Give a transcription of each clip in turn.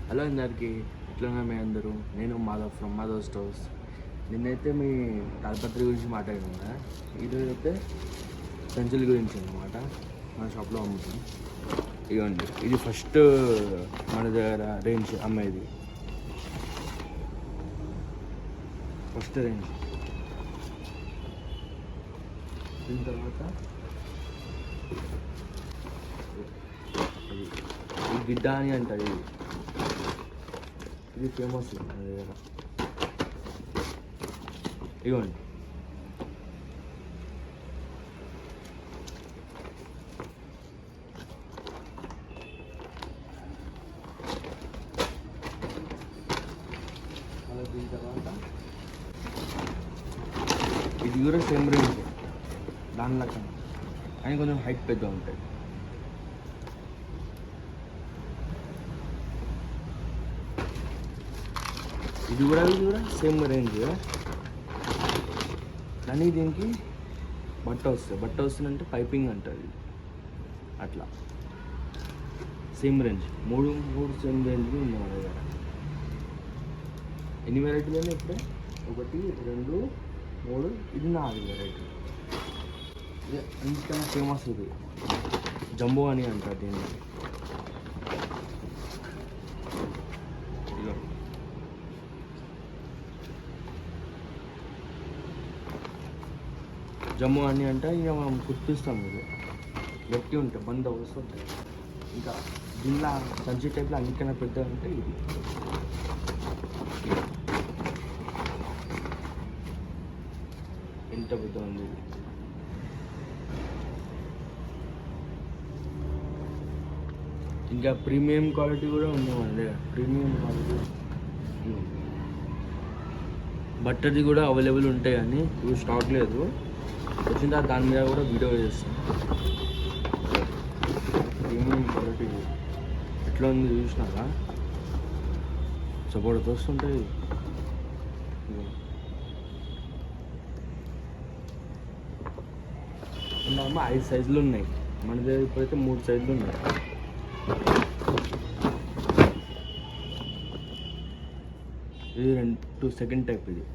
Hello అందరికి, ఎట్లున్నా మీ అందరూ? నేను మాధవ్ ఫ్రమ్ మాధవ్ స్టోర్స్. నిన్నైతే మీ తాళపత్రి గురించి మాట్లాడాను కదా, ఈరోజు అయితే సంచుల గురించి అన్నమాట. మన షాప్లో అమ్ముతాం. ఇవ్వండి, ఇది ఫస్ట్ మన దగ్గర రేంజ్ అమ్మేది. First range. దీని తర్వాత ఇది గిడ్డ అని అంటారు. ఇది ఫేమస్ మన దగ్గర. ఇవ్వండి, అలా దీని తర్వాత ఇది కూడా సేమ్ రేంజ్, దాని లెక్క అని కొంచెం హైట్ పెద్దగా ఉంటాయి. ఇది కూడా సేమ్ రేంజ్, కానీ దీనికి బట్ట వస్తుందంటే పైపింగ్ అంటుంది. అట్లా సేమ్ రేంజ్, మూడు సేమ్ రేంజ్లు ఉన్నాయి మన దగ్గర. ఎన్ని వెరైటీలు ఉన్నాయి ఇప్పుడే? 1, 2, 3, ఇది 4 వెరైటీలు. ఇది అంతకన్నా ఫేమస్. ఇది జంబో అని అంటారు దీన్ని. జమ్ము అని అంటే ఇక మనం కుట్టిస్తాం. ఇది గట్టి ఉంటాయి, బంద వస్తుంటాయి. ఇంకా దీనిలో సంచి టైప్లో అన్నికన్నా పెద్ద అంటే ఇది. ఎంత పెద్ద ఉంది ఇది. ఇంకా ప్రీమియం క్వాలిటీ కూడా ఉంది మన దగ్గర. ప్రీమియం క్వాలిటీ బట్టది కూడా అవైలబుల్ ఉంటాయి, కానీ ఇవి స్టాక్ లేదు. వచ్చిన తర్వాత దాని మీద కూడా వీడియో చేస్తాను. ప్రీమియం క్వాలిటీ ఎట్లా ఉంది చూసినాక సపోర్ట్ వస్తుంటాయి. ఉన్నామా 5 సైజులు ఉన్నాయి మన దగ్గర. ఇప్పుడైతే 3 సైజులు ఉన్నాయి. ఇది 2 సెకండ్ టైప్. ఇది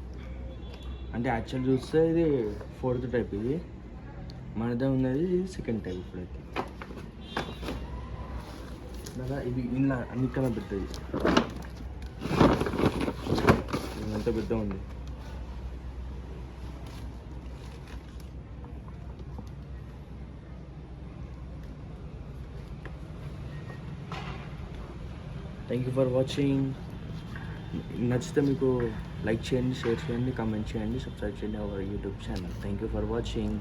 అంటే యాక్చువల్ చూస్తే ఇది 4th టైప్. ఇది మనదే ఉన్నది సెకండ్ టైప్. ఇప్పుడైతే కదా ఇది ఇలా అన్నికన్నా పెద్దది. ఎంత పెద్ద ఉంది. Thank you for watching. నచ్చితే మీకు లైక్ చేయండి, షేర్ చేయండి, కామెంట్ చేయండి, సబ్స్క్రైబ్ చేయండి our YouTube channel. Thank you for watching.